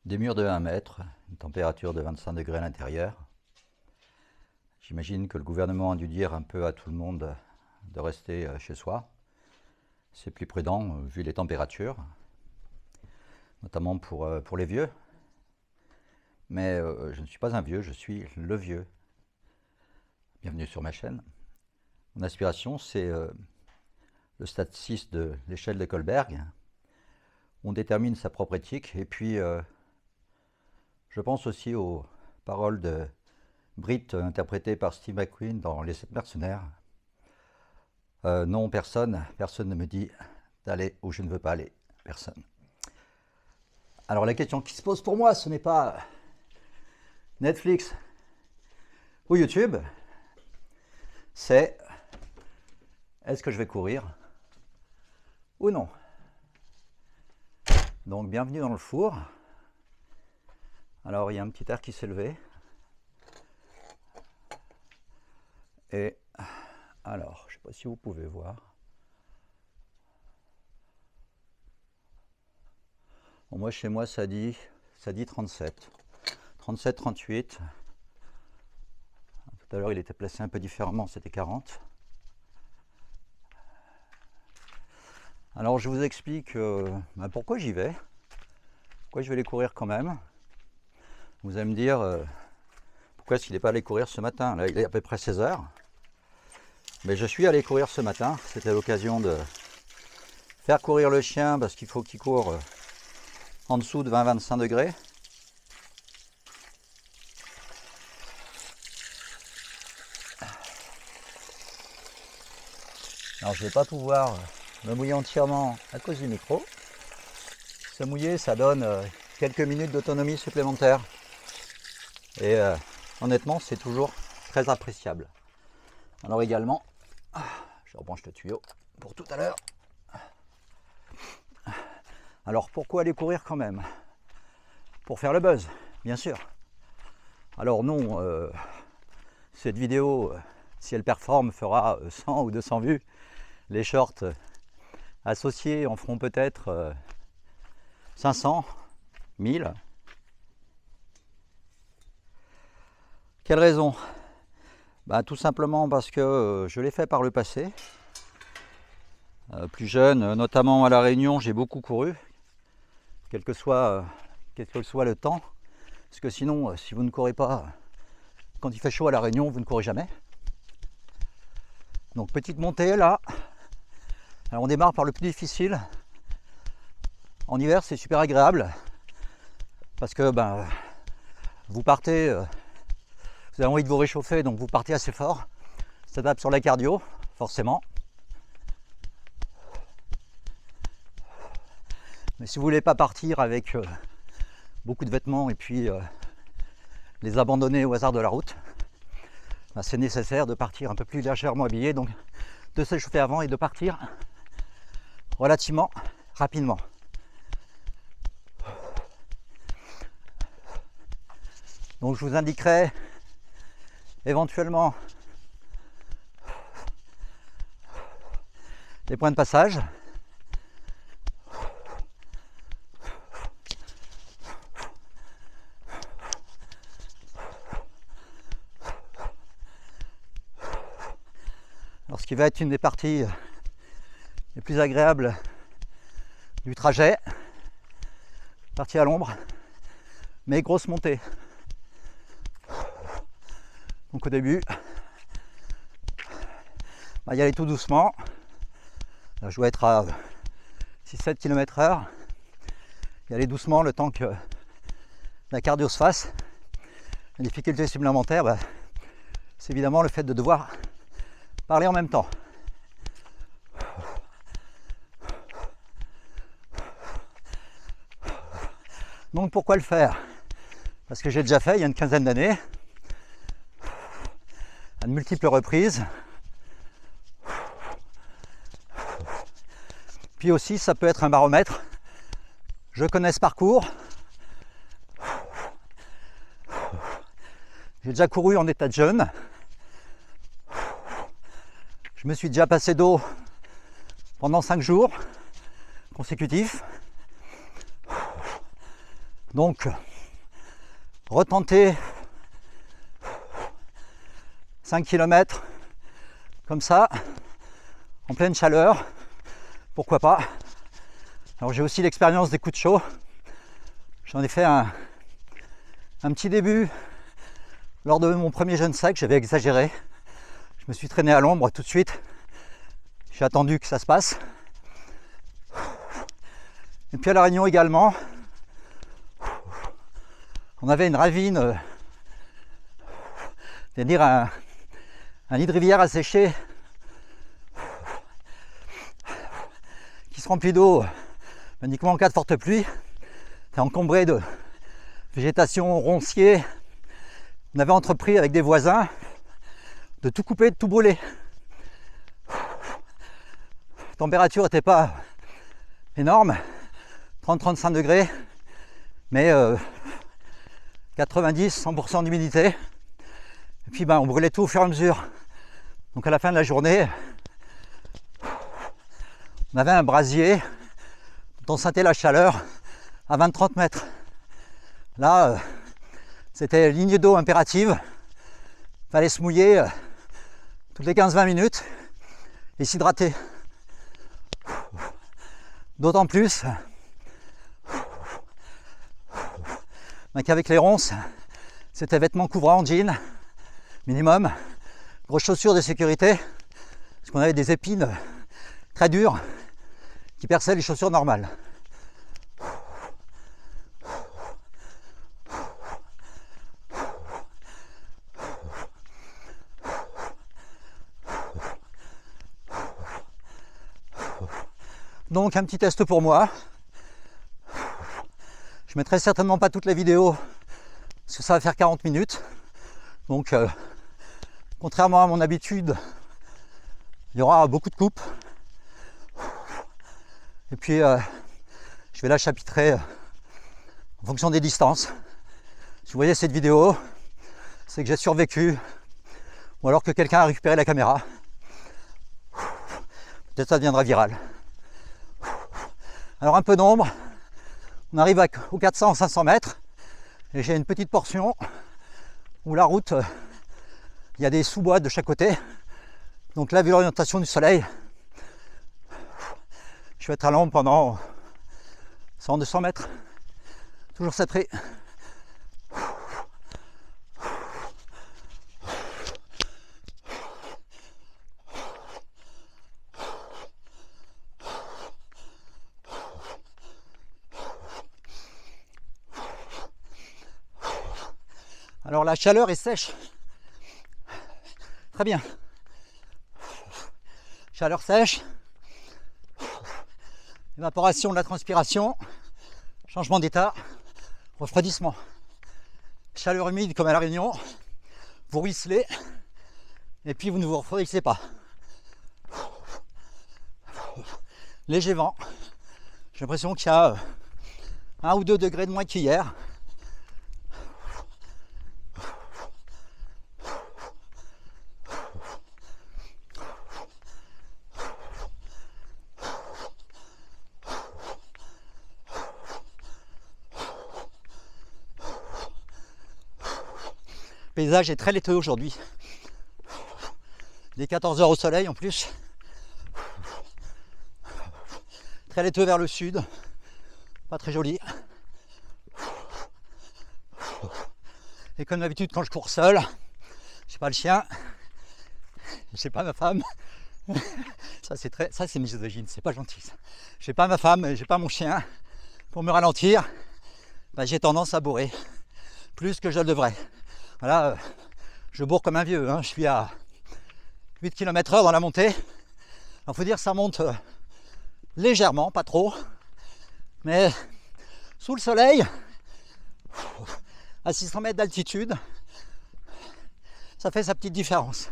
Des murs de 1 mètre, une température de 25 degrés à l'intérieur. J'imagine que le gouvernement a dû dire un peu à tout le monde de rester chez soi. C'est plus prudent vu les températures, notamment pour les vieux. Mais je ne suis pas un vieux, je suis le vieux. Bienvenue sur ma chaîne. Mon aspiration, c'est le stade 6 de l'échelle de Kohlberg. On détermine sa propre éthique et puis je pense aussi aux paroles de Brit interprétées par Steve McQueen dans Les 7 mercenaires. Non, personne ne me dit d'aller où je ne veux pas aller. Personne. Alors la question qui se pose pour moi, ce n'est pas Netflix ou YouTube, c'est est-ce que je vais courir ou non? Donc bienvenue dans le four. Alors il y a un petit air qui s'est levé. Et alors, je ne sais pas si vous pouvez voir. Bon, moi chez moi ça dit 37. 37, 38. Tout à l'heure il était placé un peu différemment, c'était 40. Alors je vous explique pourquoi j'y vais. Pourquoi je vais aller courir quand même. Vous allez me dire pourquoi est-ce qu'il n'est pas allé courir ce matin. Là il est à peu près 16 heures. Mais je suis allé courir ce matin. C'était l'occasion de faire courir le chien parce qu'il faut qu'il court en dessous de 20-25 degrés. Alors je ne vais pas pouvoir me mouiller entièrement à cause du micro. Se mouiller, ça donne quelques minutes d'autonomie supplémentaire. Et honnêtement, c'est toujours très appréciable. Alors également, je rebranche le tuyau pour tout à l'heure. Alors pourquoi aller courir quand même? Pour faire le buzz, bien sûr. Alors non, cette vidéo, si elle performe, fera 100 ou 200 vues. Les shorts associés en feront peut-être 500, 1000. Quelle raison? Tout simplement parce que je l'ai fait par le passé. Plus jeune, notamment à La Réunion, j'ai beaucoup couru, quel que soit le temps. Parce que sinon, si vous ne courez pas quand il fait chaud à La Réunion, vous ne courez jamais. Donc petite montée là. Alors on démarre par le plus difficile. En hiver, c'est super agréable parce que vous partez, vous avez envie de vous réchauffer, donc vous partez assez fort. Ça tape sur la cardio, forcément. Mais si vous voulez pas partir avec beaucoup de vêtements et puis les abandonner au hasard de la route, c'est nécessaire de partir un peu plus légèrement habillé, donc de s'échauffer avant et de partir relativement rapidement. Donc je vous indiquerai éventuellement les points de passage. Alors ce qui va être une des parties les plus agréables du trajet, partie à l'ombre, mais grosse montée. Donc au début, y aller tout doucement. Là, je dois être à 6-7 km/h. Y aller doucement le temps que la cardio se fasse. La difficulté supplémentaire, c'est évidemment le fait de devoir parler en même temps. Donc pourquoi le faire? Parce que j'ai déjà fait il y a une quinzaine d'années, à de multiples reprises. Puis aussi, ça peut être un baromètre. Je connais ce parcours. J'ai déjà couru en état de jeûne. Je me suis déjà passé d'eau pendant 5 jours consécutifs. Donc, retenter 5 km comme ça, en pleine chaleur, pourquoi pas. Alors j'ai aussi l'expérience des coups de chaud. J'en ai fait un petit début lors de mon premier jeûne sec, j'avais exagéré. Je me suis traîné à l'ombre tout de suite. J'ai attendu que ça se passe. Et puis à La Réunion également, on avait une ravine, c'est-à-dire un lit de rivière asséché qui se remplit d'eau uniquement en cas de forte pluie. C'est encombré de végétation, roncier. On avait entrepris avec des voisins de tout couper, de tout brûler. La température n'était pas énorme, 30-35 degrés, mais 90-100% d'humidité. Et puis on brûlait tout au fur et à mesure. Donc à la fin de la journée, on avait un brasier dont on sentait la chaleur à 20-30 mètres. Là, c'était ligne d'eau impérative. Il fallait se mouiller toutes les 15-20 minutes et s'hydrater. D'autant plus qu'avec les ronces, c'était vêtements couvrants, jeans, minimum, grosses chaussures de sécurité, parce qu'on avait des épines très dures qui perçaient les chaussures normales. Donc un petit test pour moi. Je mettrai certainement pas toutes les vidéos parce que ça va faire 40 minutes. Donc contrairement à mon habitude, il y aura beaucoup de coupes. Et puis je vais la chapitrer en fonction des distances. Si vous voyez cette vidéo, c'est que j'ai survécu ou alors que quelqu'un a récupéré la caméra. Peut-être ça deviendra viral. Alors un peu d'ombre, on arrive aux 400-500 mètres et j'ai une petite portion où la route, il y a des sous-bois de chaque côté. Donc là, vu l'orientation du soleil, je vais être à l'ombre pendant 100-200 mètres. Toujours cette prix. Alors la chaleur est sèche. Très bien. Chaleur sèche. Évaporation de la transpiration. Changement d'état. Refroidissement. Chaleur humide comme à La Réunion. Vous ruisselez. Et puis vous ne vous refroidissez pas. Léger vent. J'ai l'impression qu'il y a 1 ou 2 degrés de moins qu'hier. Le paysage est très laiteux aujourd'hui. Il est 14 heures au soleil en plus. Très laiteux vers le sud. Pas très joli. Et comme d'habitude quand je cours seul, j'ai pas le chien, j'ai pas ma femme. Ça c'est misogyne, c'est pas gentil ça. J'ai pas ma femme, j'ai pas mon chien. Pour me ralentir, j'ai tendance à bourrer. Plus que je le devrais. Voilà, je bourre comme un vieux, hein. Je suis à 8 km/h dans la montée. Alors faut dire ça monte légèrement, pas trop. Mais sous le soleil, à 600 mètres d'altitude, ça fait sa petite différence.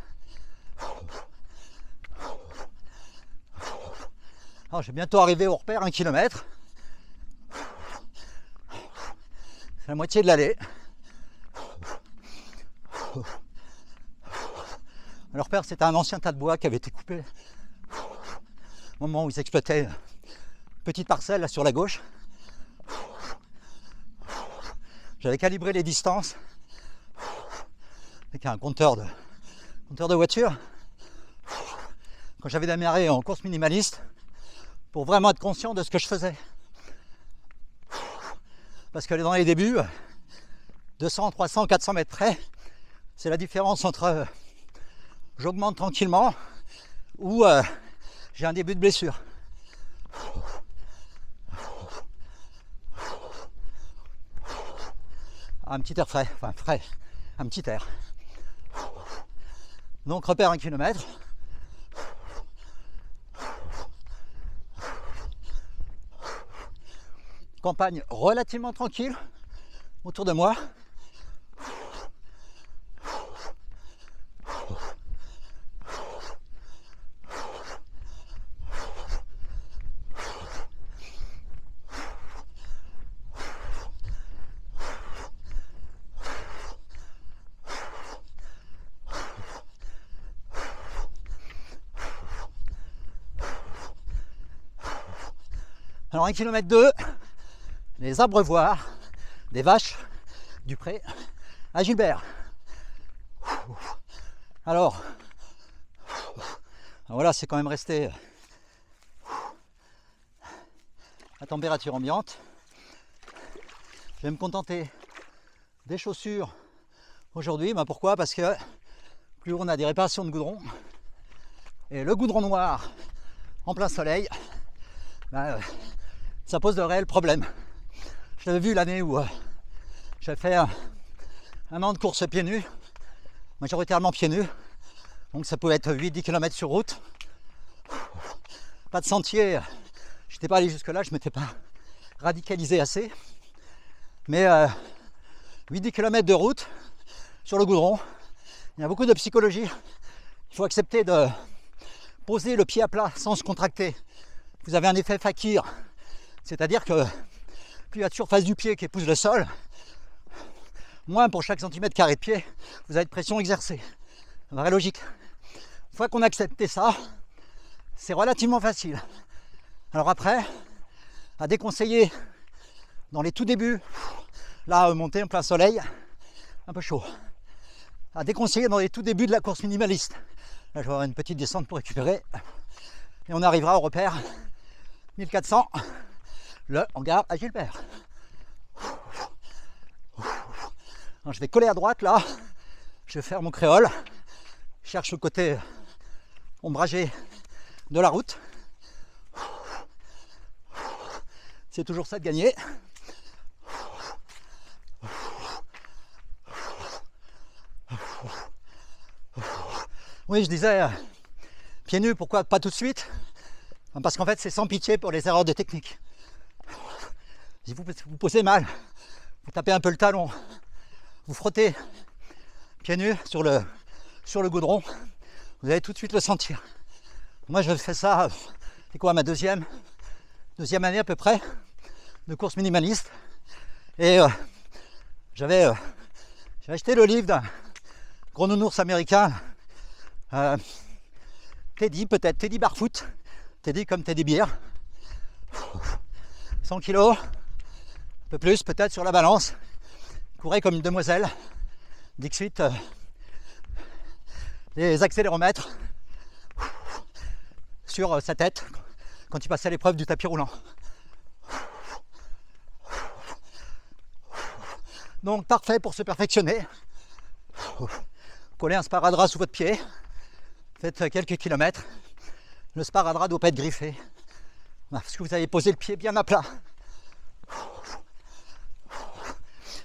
Alors je vais bientôt arriver au repère, 1 km. C'est la moitié de l'allée. Le repère, c'était un ancien tas de bois qui avait été coupé au moment où ils exploitaient une petite parcelle là sur la gauche. J'avais calibré les distances avec un compteur de voiture quand j'avais démarré en course minimaliste pour vraiment être conscient de ce que je faisais. Parce que dans les débuts, 200, 300, 400 mètres près, c'est la différence entre j'augmente tranquillement ou j'ai un début de blessure. Un petit air frais, un petit air. Donc repère 1 km. Campagne relativement tranquille autour de moi. Alors 1 km 2, les abreuvoirs des vaches du pré à Gilbert. Alors voilà, c'est quand même resté à température ambiante. Je vais me contenter des chaussures aujourd'hui. Pourquoi? Parce que plus on a des réparations de goudron, et le goudron noir en plein soleil, ça pose de réels problèmes. Je l'avais vu l'année où j'avais fait un an de course pieds nus, majoritairement pieds nus, donc ça pouvait être 8-10 km sur route, pas de sentier, j'étais pas allé jusque là, je m'étais pas radicalisé assez, mais 8-10 km de route sur le goudron, il y a beaucoup de psychologie, il faut accepter de poser le pied à plat sans se contracter. Vous avez un effet fakir, c'est-à-dire que plus il y a de surface du pied qui épouse le sol, moins pour chaque centimètre carré de pied, vous avez de pression exercée. Ça paraît logique. Une fois qu'on a accepté ça, c'est relativement facile. Alors après, à déconseiller dans les tout débuts, là, monter en plein soleil, un peu chaud. À déconseiller dans les tout débuts de la course minimaliste. Là, je vais avoir une petite descente pour récupérer. Et on arrivera au repère 1400. Le hangar à Gilbert. Alors, je vais coller à droite là, je vais faire mon créole, je cherche le côté ombragé de la route. C'est toujours ça de gagner. Oui, je disais, pieds nus, pourquoi pas tout de suite? Parce qu'en fait, c'est sans pitié pour les erreurs de technique. Si vous posez mal, vous tapez un peu le talon, vous frottez pieds nus sur le goudron, vous allez tout de suite le sentir. Moi, je fais ça, c'est quoi, ma deuxième année à peu près de course minimaliste. Et j'avais acheté le livre d'un gros nounours américain, Teddy Barfoot, Teddy comme Teddy Bear, 100 kilos, un peu plus peut-être sur la balance, il courait comme une demoiselle, Dixit, les accéléromètres sur sa tête quand il passait l'épreuve du tapis roulant. Donc parfait pour se perfectionner. Collez un sparadrap sous votre pied, faites quelques kilomètres, le sparadrap ne doit pas être griffé parce que vous avez posé le pied bien à plat.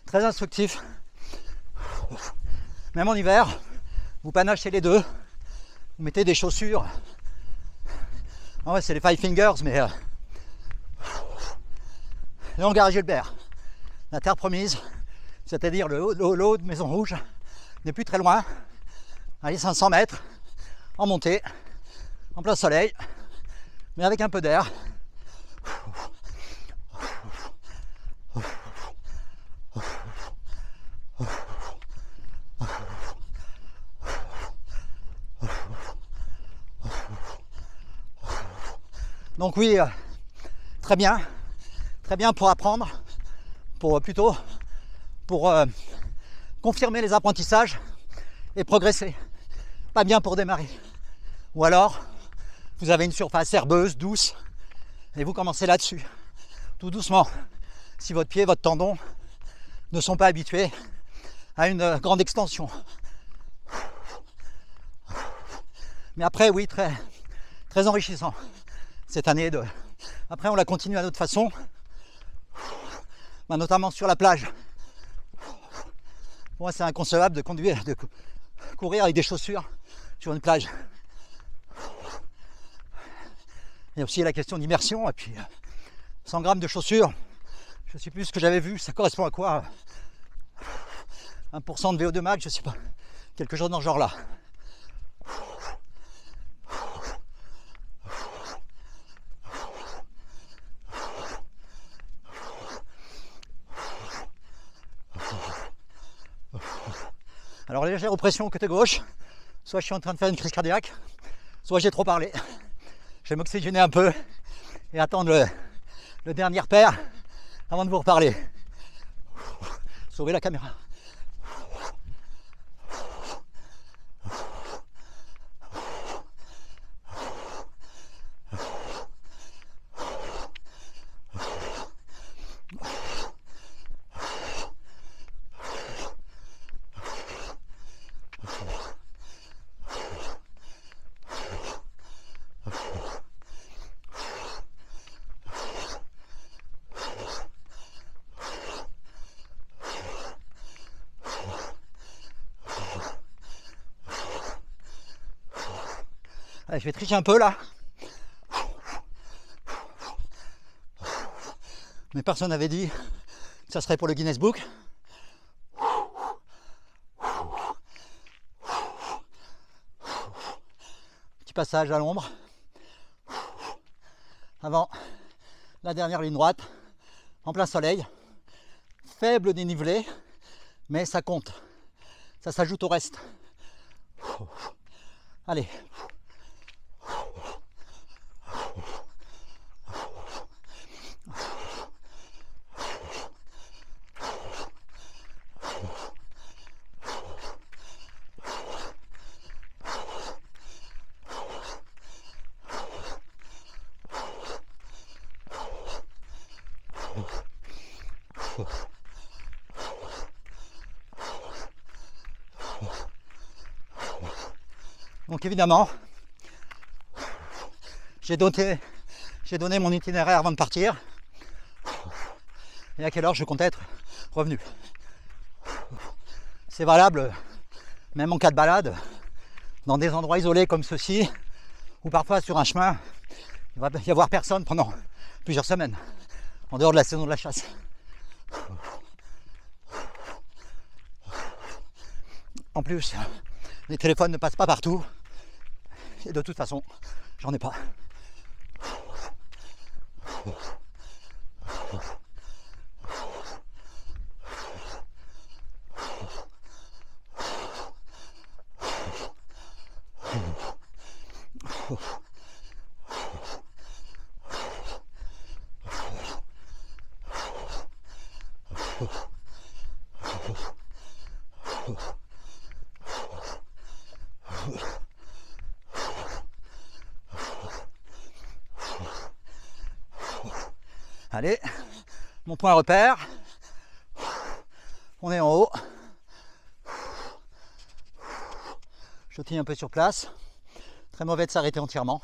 Très instructif. Même en hiver, vous panachez les deux, vous mettez des chaussures. Ah ouais, c'est les Five Fingers, mais le hangar à Gilbert, la terre promise, c'est-à-dire le haut de Maison Rouge, n'est plus très loin. Allez, 500 mètres en montée, en plein soleil, mais avec un peu d'air. Donc oui, très bien pour apprendre, pour pour confirmer les apprentissages et progresser. Pas bien pour démarrer. Ou alors, vous avez une surface herbeuse, douce, et vous commencez là-dessus, tout doucement. Si votre pied, votre tendon ne sont pas habitués à une grande extension. Mais après, oui, très, très enrichissant cette année. Après, on la continue à notre façon, notamment sur la plage. Pour moi, c'est inconcevable de courir avec des chaussures sur une plage. Il y a aussi la question d'immersion, et puis 100 grammes de chaussures, je ne sais plus ce que j'avais vu, ça correspond à quoi? 1% de VO2 max, je ne sais pas, quelque chose dans ce genre-là. Alors légère oppression côté gauche, soit je suis en train de faire une crise cardiaque, soit j'ai trop parlé. Je vais m'oxygéner un peu et attendre le dernier repère avant de vous reparler. Sauvez la caméra. Allez, je vais tricher un peu là. Mais personne n'avait dit que ça serait pour le Guinness Book. Petit passage à l'ombre. Avant la dernière ligne droite, en plein soleil. Faible dénivelé, mais ça compte. Ça s'ajoute au reste. Allez. Donc évidemment, j'ai donné mon itinéraire avant de partir et à quelle heure je comptais être revenu. C'est valable même en cas de balade, dans des endroits isolés comme ceux-ci, ou parfois sur un chemin, il va y avoir personne pendant plusieurs semaines, en dehors de la saison de la chasse. En plus, les téléphones ne passent pas partout. Et de toute façon, j'en ai pas. Allez, mon point repère. On est en haut. Je tiens un peu sur place. Très mauvais de s'arrêter entièrement.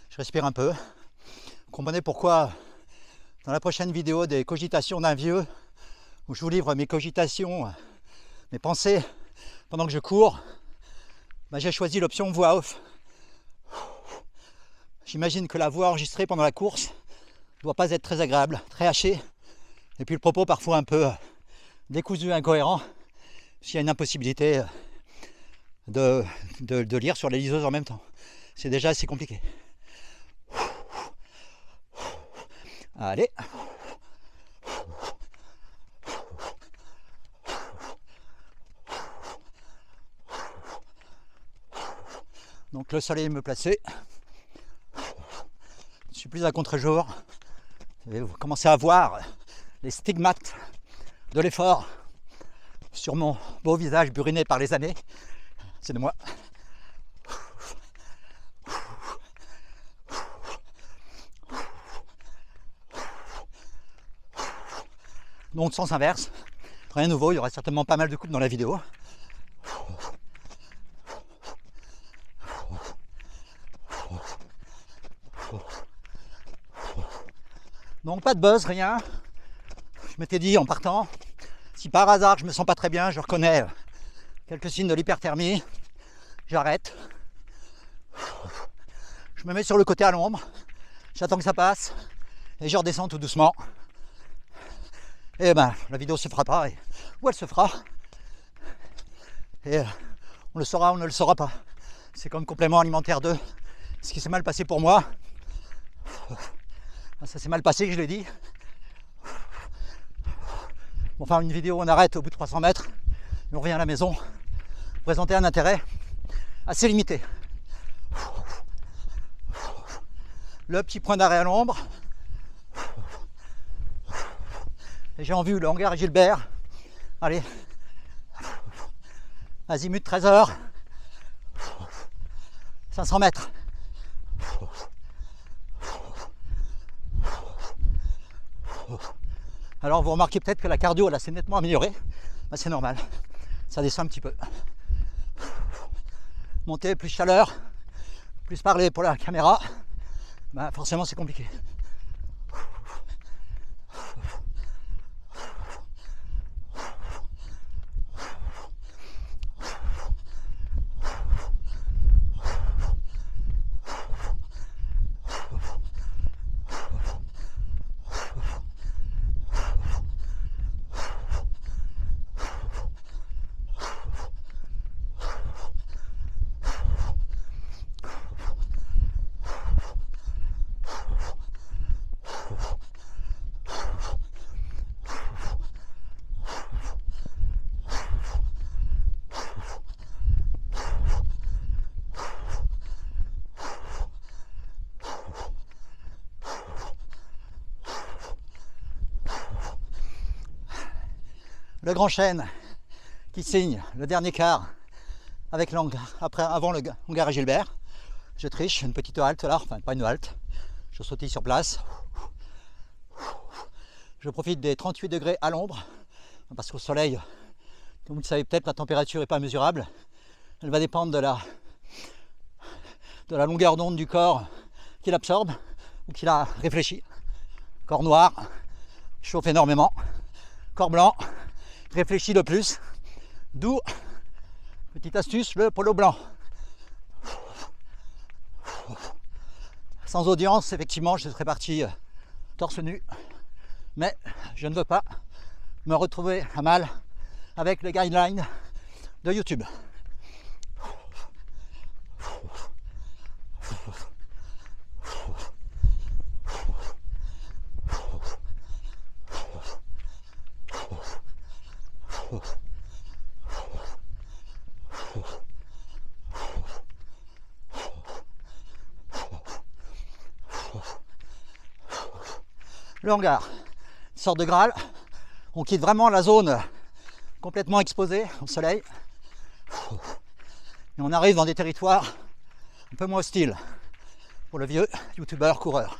Je respire un peu. Vous comprenez pourquoi dans la prochaine vidéo des cogitations d'un vieux, où je vous livre mes cogitations, mes pensées pendant que je cours, j'ai choisi l'option voix off. J'imagine que la voix enregistrée pendant la course ne doit pas être très agréable, très hachée, et puis le propos parfois un peu décousu, incohérent, s'il y a une impossibilité de lire sur les liseuses en même temps. C'est déjà assez compliqué. Allez. Donc le soleil me plaçait. Je suis plus à contre-jour. Et vous commencez à voir les stigmates de l'effort sur mon beau visage buriné par les années. C'est de moi. Donc sens inverse, rien de nouveau, il y aura certainement pas mal de coupes dans la vidéo. Donc pas de buzz, rien. Je m'étais dit en partant, si par hasard je me sens pas très bien, je reconnais quelques signes de l'hyperthermie, j'arrête. Je me mets sur le côté à l'ombre, j'attends que ça passe et je redescends tout doucement. Et ben la vidéo se fera pas, ou elle se fera. Et on le saura ou on ne le saura pas. C'est comme complément alimentaire de ce qui s'est mal passé pour moi. Ça s'est mal passé, je l'ai dit. Bon, enfin, une vidéo, on arrête au bout de 300 mètres et on revient à la maison. Présenter un intérêt assez limité. Le petit point d'arrêt à l'ombre. Et j'ai en vue le hangar Gilbert. Allez. Azimut 13h. 500 mètres. Alors vous remarquez peut-être que la cardio là s'est nettement améliorée. Ben, c'est normal, ça descend un petit peu. Monter, plus chaleur, plus parler pour la caméra, ben, forcément c'est compliqué. Le grand chêne qui signe le dernier quart avec avant le hangar à Gilbert. Je triche, une petite halte là, enfin pas une halte, je sautille sur place. Je profite des 38 degrés à l'ombre, parce qu'au soleil, comme vous le savez peut-être, la température n'est pas mesurable. Elle va dépendre de la longueur d'onde du corps qui l'absorbe ou qui la réfléchit. Corps noir, chauffe énormément. Corps blanc, réfléchis le plus, d'où, petite astuce, le polo blanc. Sans audience, effectivement, je serais parti torse nu, mais je ne veux pas me retrouver à mal avec les guidelines de YouTube. Le hangar, sorte de Graal, on quitte vraiment la zone complètement exposée au soleil et on arrive dans des territoires un peu moins hostiles pour le vieux youtubeur coureur.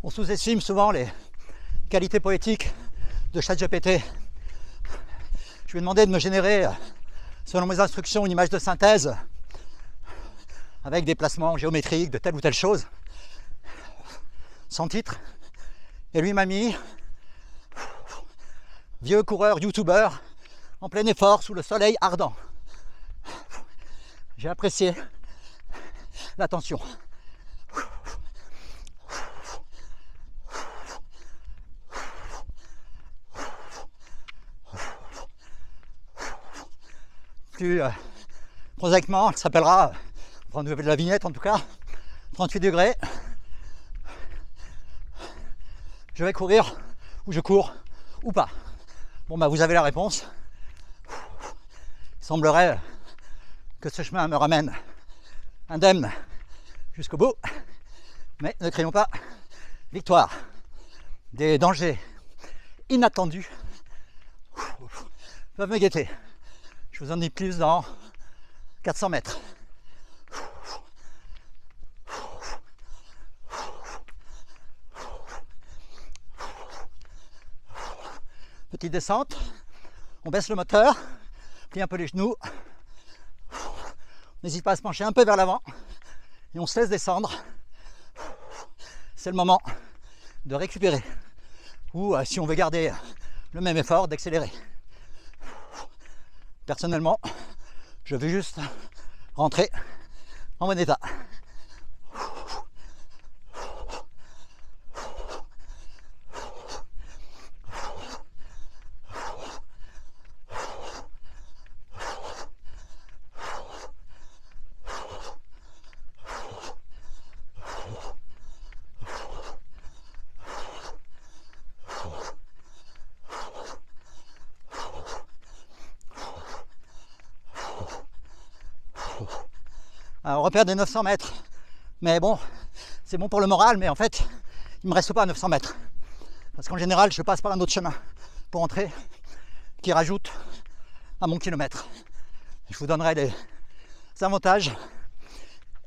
On sous-estime souvent les qualité poétique de ChatGPT. Je lui ai demandé de me générer, selon mes instructions, une image de synthèse avec des placements géométriques de telle ou telle chose, sans titre. Et lui m'a mis vieux coureur youtubeur en plein effort sous le soleil ardent. J'ai apprécié l'attention. Plus prosaïquement, elle s'appellera, enfin de la vignette en tout cas, 38 degrés. Je vais courir ou je cours ou pas. Bon bah vous avez la réponse. Il semblerait que ce chemin me ramène indemne jusqu'au bout, mais ne craignons pas, victoire. Des dangers inattendus peuvent me guetter. Je vous en dis plus dans 400 mètres. Petite descente, on baisse le moteur, plie un peu les genoux, n'hésite pas à se pencher un peu vers l'avant et on se laisse descendre. C'est le moment de récupérer ou si on veut garder le même effort, d'accélérer. Personnellement, je veux juste rentrer en bon état. Alors, on repère des 900 mètres, mais bon, c'est bon pour le moral, mais en fait, il ne me reste pas 900 mètres. Parce qu'en général, je passe par un autre chemin pour entrer, qui rajoute à mon kilomètre. Je vous donnerai les avantages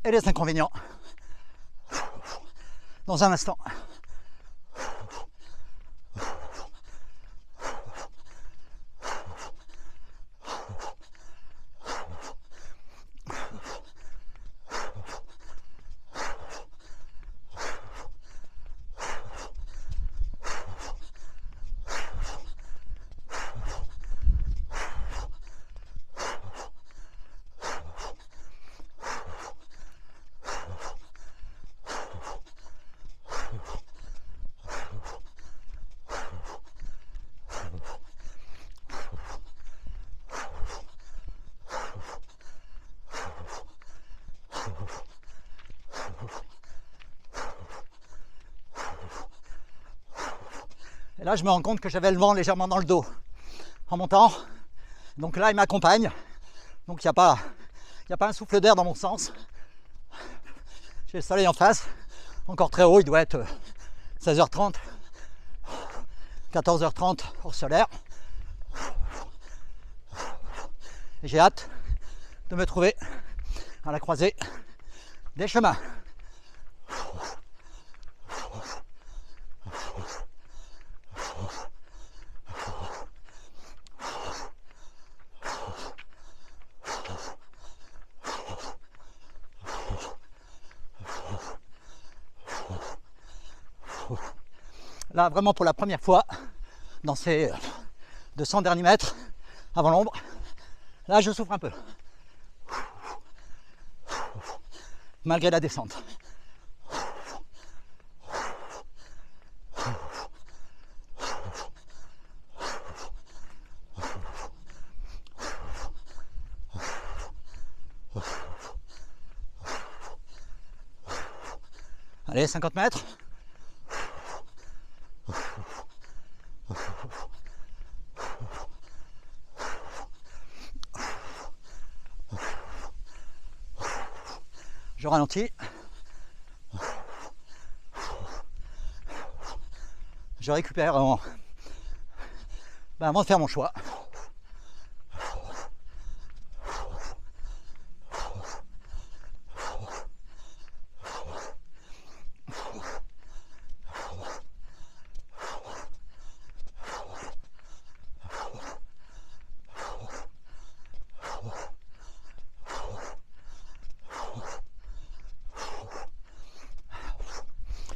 et les inconvénients dans un instant. Et là, je me rends compte que j'avais le vent légèrement dans le dos en montant. Donc là, il m'accompagne. Donc il n'y a pas un souffle d'air dans mon sens. J'ai le soleil en face, encore très haut, il doit être 16h30, 14h30 au solaire. Et j'ai hâte de me trouver à la croisée des chemins. Là, vraiment pour la première fois, dans ces 200 derniers mètres, avant l'ombre, là je souffre un peu. Malgré la descente. Allez, 50 mètres. Je ralentis. Je récupère avant de faire mon choix.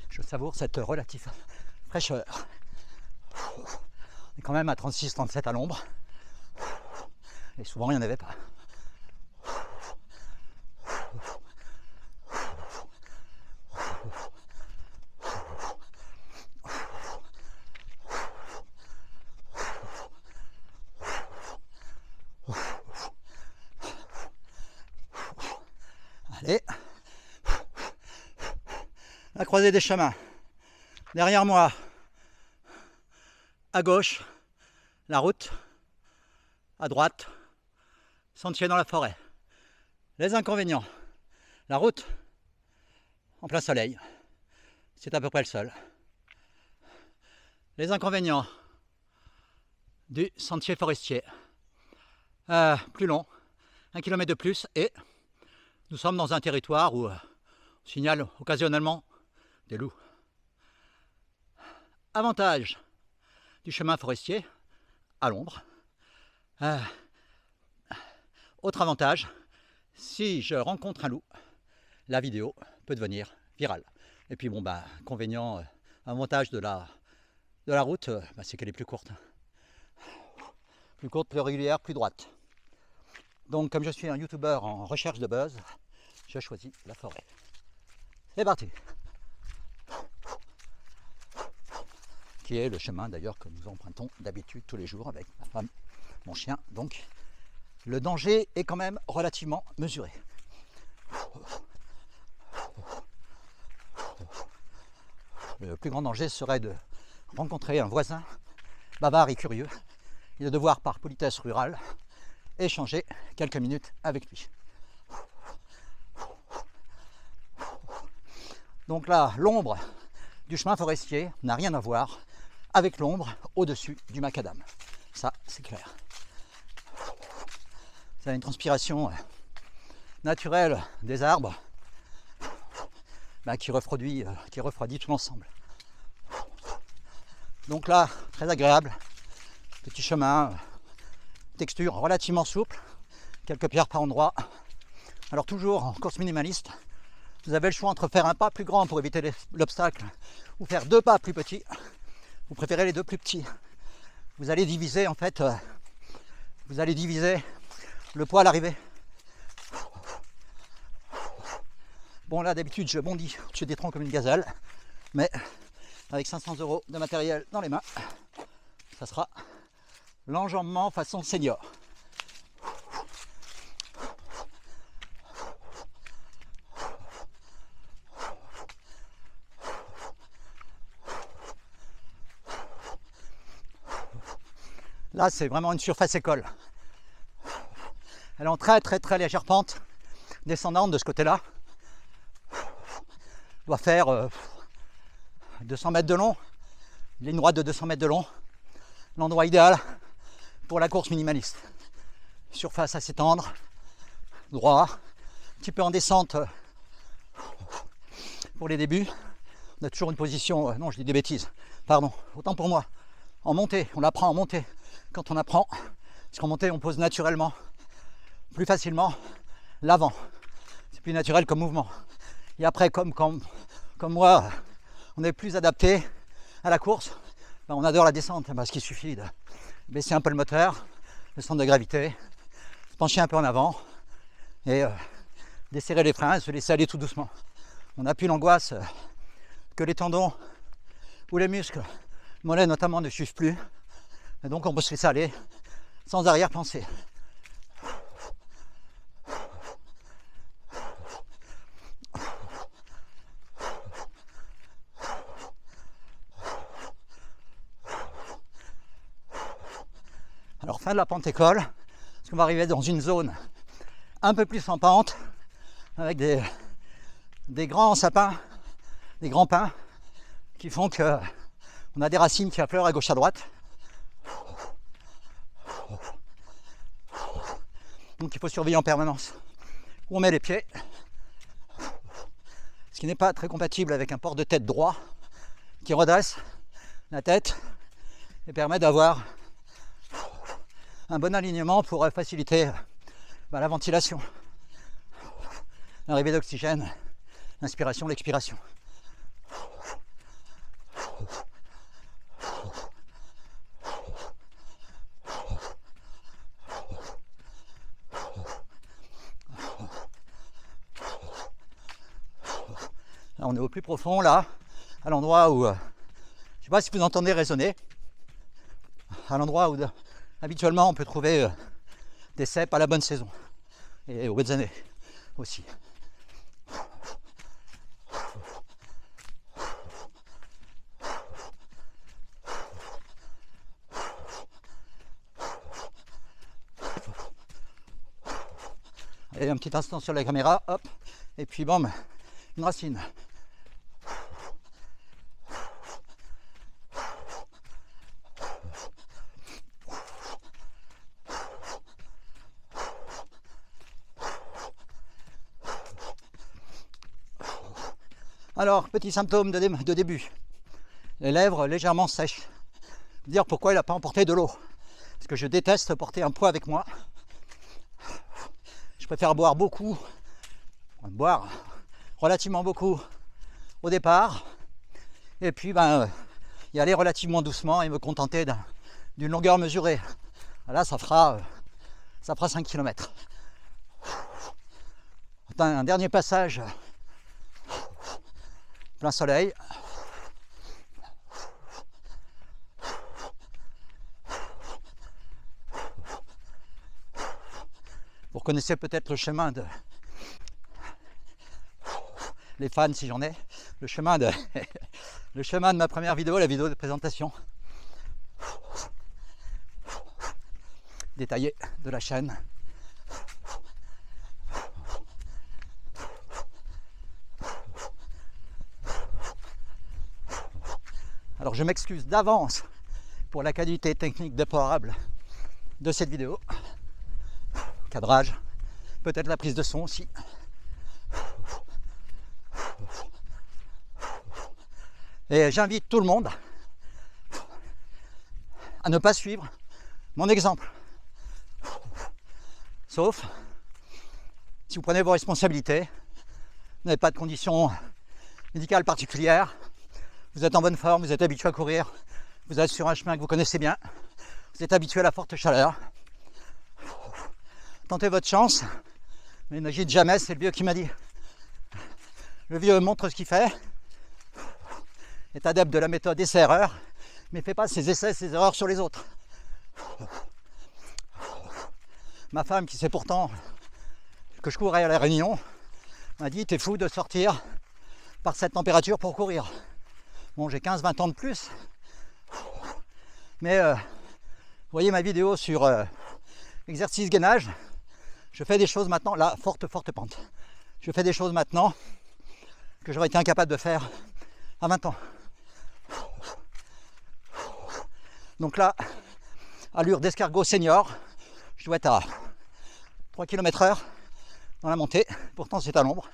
Je savoure cette relative fraîcheur. On est quand même à 36-37 à l'ombre. Et souvent, il n'y en avait pas. Allez. La croisée des chemins. Derrière moi, À gauche, la route. À droite, sentier dans la forêt. Les inconvénients. La route, en plein soleil. C'est à peu près le seul. Les inconvénients du sentier forestier. Plus long, 1 km de plus, et nous sommes dans un territoire où on signale occasionnellement des loups. Avantage du chemin forestier, à l'ombre. Autre avantage, si je rencontre un loup, la vidéo peut devenir virale. Et puis bon, inconvénient, avantage de la route, c'est qu'elle est plus courte. Plus courte, plus régulière, plus droite. Donc comme je suis un youtubeur en recherche de buzz, je choisis la forêt. C'est parti. Qui est le chemin d'ailleurs que nous empruntons d'habitude tous les jours avec ma femme, mon chien. Donc le danger est quand même relativement mesuré. Le plus grand danger serait de rencontrer un voisin bavard et curieux et de devoir par politesse rurale échanger quelques minutes avec lui. Donc là, l'ombre du chemin forestier n'a rien à voir avec l'ombre au-dessus du macadam. Ça, c'est clair. C'est une transpiration naturelle des arbres qui refroidit tout l'ensemble. Donc là, très agréable, petit chemin, texture relativement souple, quelques pierres par endroits. Alors toujours en course minimaliste, vous avez le choix entre faire un pas plus grand pour éviter l'obstacle ou faire 2 pas plus petits. Vous préférez les 2 plus petits. Vous allez diviser en fait, le poids à l'arrivée. Bon là d'habitude je bondis au-dessus des troncs comme une gazelle, mais avec 500 € de matériel dans les mains, ça sera l'enjambement façon senior. Là c'est vraiment une surface école. Elle est en très légère pente descendante de ce côté-là. Doit faire 200 mètres de long, une ligne droite de 200 mètres de long. L'endroit idéal pour la course minimaliste. Surface assez tendre, droit, un petit peu en descente pour les débuts. On a toujours une position, non je dis des bêtises, pardon, autant pour moi. En montée, on apprend en montée quand on apprend, parce qu'en montée on pose naturellement, plus facilement l'avant. C'est plus naturel comme mouvement. Et après, comme moi, on est plus adapté à la course, on adore la descente, parce qu'il suffit de baisser un peu le moteur, le centre de gravité, se pencher un peu en avant et desserrer les freins et se laisser aller tout doucement. On n'a plus l'angoisse que les tendons ou les muscles, mollets notamment, ne suivent plus. Et donc on peut se laisser aller sans arrière-pensée. Alors fin de la pente école, parce qu'on va arriver dans une zone un peu plus en pente, avec des grands sapins, des grands pins, qui font que on a des racines qui affleurent à gauche à droite. Donc il faut surveiller en permanence où on met les pieds, ce qui n'est pas très compatible avec un port de tête droit qui redresse la tête et permet d'avoir un bon alignement pour faciliter la ventilation, l'arrivée d'oxygène, l'inspiration, l'expiration. Là, on est au plus profond, là, à l'endroit où, je ne sais pas si vous entendez résonner, à l'endroit où habituellement on peut trouver des cèpes à la bonne saison et aux bonnes années aussi. Et un petit instant sur la caméra, hop, et puis bam, une racine. Alors, petit symptôme de début, les lèvres légèrement sèches. Dire pourquoi il n'a pas emporté de l'eau. Parce que je déteste porter un poids avec moi. Je préfère boire beaucoup, boire relativement beaucoup au départ, et puis y aller relativement doucement et me contenter d'une longueur mesurée. Là, ça fera 5 km. Un dernier passage plein soleil. Vous connaissez peut-être le chemin de... Les fans, si j'en ai. Le chemin de ma première vidéo, la vidéo de présentation. Détaillée de la chaîne. Alors je m'excuse d'avance pour la qualité technique déplorable de cette vidéo. Cadrage, peut-être la prise de son aussi. Et j'invite tout le monde à ne pas suivre mon exemple. Sauf si vous prenez vos responsabilités, vous n'avez pas de conditions médicales particulières, vous êtes en bonne forme, vous êtes habitué à courir, vous êtes sur un chemin que vous connaissez bien, vous êtes habitué à la forte chaleur. Tentez votre chance, mais n'agite jamais, c'est le vieux qui m'a dit. Le vieux montre ce qu'il fait, est adepte de la méthode essai-erreur, mais ne fait pas ses essais, ses erreurs sur les autres. Ma femme, qui sait pourtant que je courais à la Réunion, m'a dit « T'es fou de sortir par cette température pour courir ». Bon, j'ai 15-20 ans de plus, mais vous voyez ma vidéo sur exercice gainage. Je fais des choses maintenant, là, forte pente. Je fais des choses maintenant que j'aurais été incapable de faire à 20 ans. Donc là, allure d'escargot senior, je dois être à 3 km/h dans la montée, pourtant c'est à l'ombre.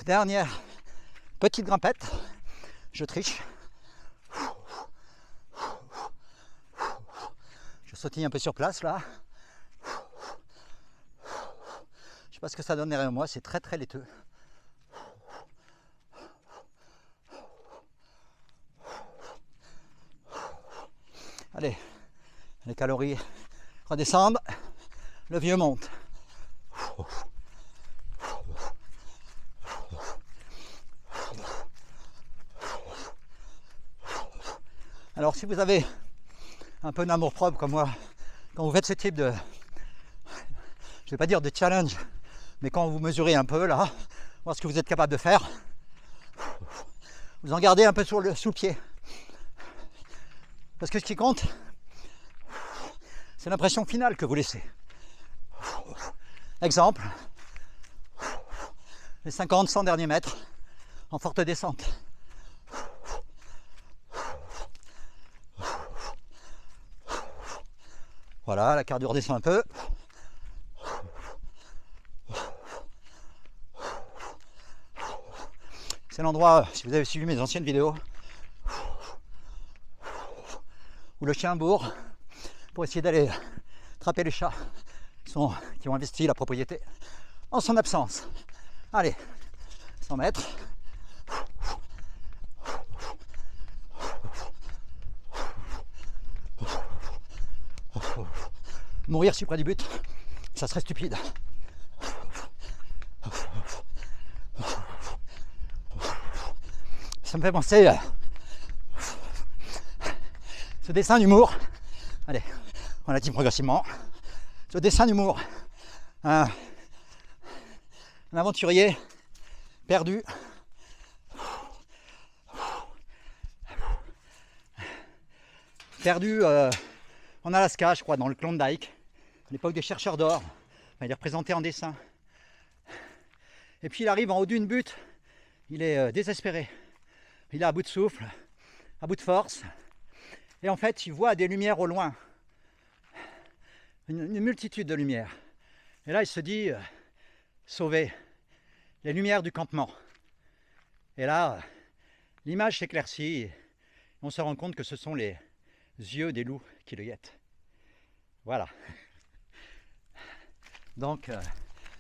Dernière petite grimpette, je triche. Je sautille un peu sur place là. Je sais pas ce que ça donne derrière moi, c'est très laiteux. Allez, les calories redescendent, le vieux monte. Alors si vous avez un peu d'amour-propre comme moi, quand vous faites ce type de, je ne vais pas dire de challenge, mais quand vous mesurez un peu là, voir ce que vous êtes capable de faire, vous en gardez un peu sous le pied. Parce que ce qui compte, c'est l'impression finale que vous laissez. Exemple, les 50-100 derniers mètres en forte descente. Voilà, la cardio redescend un peu. C'est l'endroit, si vous avez suivi mes anciennes vidéos, où le chien bourre pour essayer d'aller attraper les chats qui ont investi la propriété en son absence. Allez, 100 mètres. Mourir si près du but, ça serait stupide. Ça me fait penser à ce dessin d'humour. Allez, on l'a dit progressivement. Ce dessin d'humour. Un aventurier perdu. Perdu en Alaska, je crois, dans le Klondike, à l'époque des chercheurs d'or. Enfin, il est représenté en dessin. Et puis il arrive en haut d'une butte, il est désespéré. Il est à bout de souffle, à bout de force. Et en fait, il voit des lumières au loin, une multitude de lumières. Et là, il se dit, sauver, les lumières du campement. Et là, l'image s'éclaircit, et on se rend compte que ce sont les yeux des loups qui le guettent. Voilà. Donc,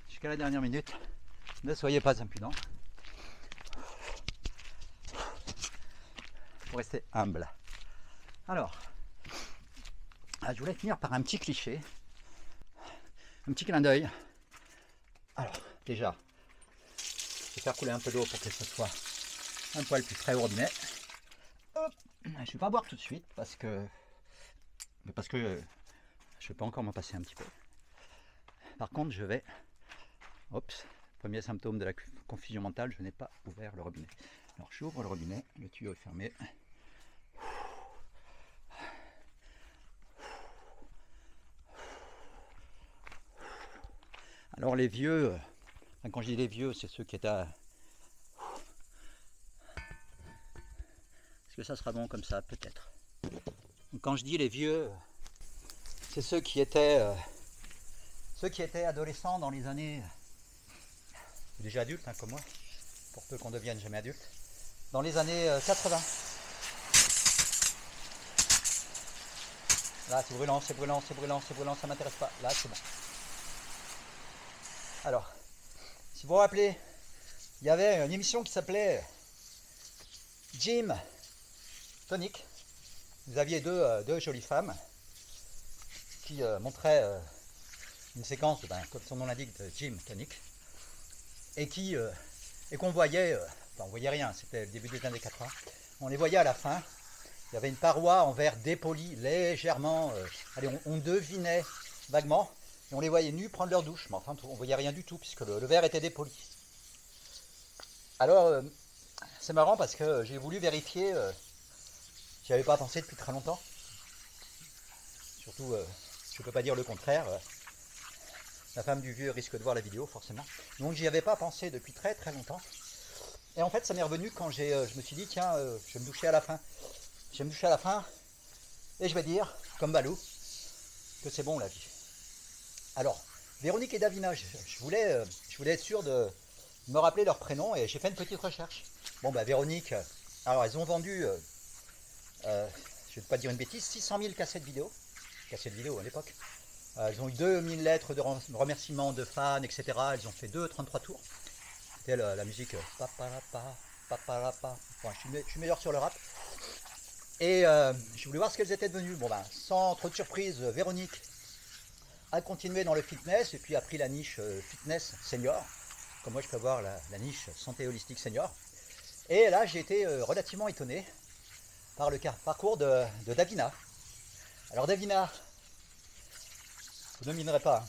jusqu'à la dernière minute, ne soyez pas impudents. Faut rester humble. Alors, je voulais finir par un petit cliché, un petit clin d'œil. Alors, déjà, je vais faire couler un peu d'eau pour que ce soit un poil plus frais au robinet. Hop. Je ne vais pas boire tout de suite parce que je peux encore m'en passer un petit peu. Par contre, je vais... Oups, premier symptôme de la confusion mentale, je n'ai pas ouvert le robinet. Alors, j'ouvre le robinet, le tuyau est fermé. Alors, les vieux, quand je dis les vieux, c'est ceux qui étaient à... Est-ce que ça sera bon comme ça? Peut-être. Quand je dis les vieux, c'est ceux qui étaient adolescents dans les années, déjà adultes comme moi, pour peu qu'on devienne jamais adulte, dans les années 80. Là c'est brûlant, c'est brûlant, c'est brûlant, c'est brûlant, ça m'intéresse pas. Là c'est bon. Alors, si vous vous rappelez, il y avait une émission qui s'appelait Gym Tonic. Vous aviez deux jolies femmes qui montraient une séquence, comme son nom l'indique, de Gym Tonic, et qu'on voyait, enfin on voyait rien, c'était le début des années 80, on les voyait à la fin, il y avait une paroi en verre dépoli, légèrement, on devinait vaguement, et on les voyait nus prendre leur douche, mais enfin on voyait rien du tout, puisque le verre était dépoli. Alors, c'est marrant parce que j'ai voulu vérifier, j'y avais pas pensé depuis très longtemps, surtout, je ne peux pas dire le contraire, la femme du vieux risque de voir la vidéo forcément, donc j'y avais pas pensé depuis très très longtemps, et en fait ça m'est revenu quand je me suis dit tiens, je vais me doucher à la fin, et je vais dire, comme Balou, que c'est bon la vie. Alors, Véronique et Davina, je voulais être sûr de me rappeler leur prénom, et j'ai fait une petite recherche. Bon Véronique, alors elles ont vendu, je ne vais pas dire une bêtise, 600 000 cassettes vidéo à l'époque. Elles ont eu 2000 lettres de remerciements de fans, etc. Elles ont fait 33 tours. C'était la musique papalapa. Bon, je suis meilleur sur le rap. Et je voulais voir ce qu'elles étaient devenues. Bon sans trop de surprise, Véronique a continué dans le fitness et puis a pris la niche fitness senior. Comme moi je peux avoir la niche santé holistique senior. Et là j'ai été relativement étonné par le parcours de Davina. Alors Davina, vous ne devinerez pas.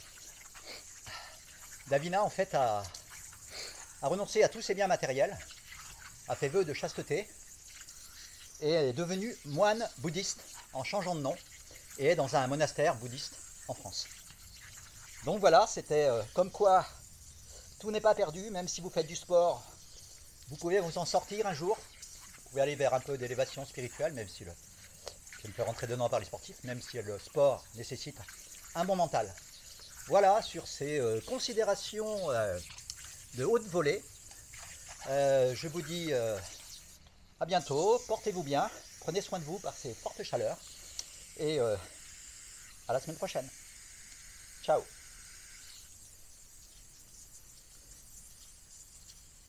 Davina en fait a renoncé à tous ses biens matériels, a fait vœu de chasteté et est devenue moine bouddhiste en changeant de nom et est dans un monastère bouddhiste en France. Donc voilà, c'était comme quoi tout n'est pas perdu, même si vous faites du sport, vous pouvez vous en sortir un jour, vous pouvez aller vers un peu d'élévation spirituelle, même si je me fais rentrer dedans par les sportifs, même si le sport nécessite un bon mental. Voilà, sur ces considérations de haute volée, je vous dis à bientôt, portez-vous bien, prenez soin de vous par ces fortes chaleurs, et à la semaine prochaine. Ciao.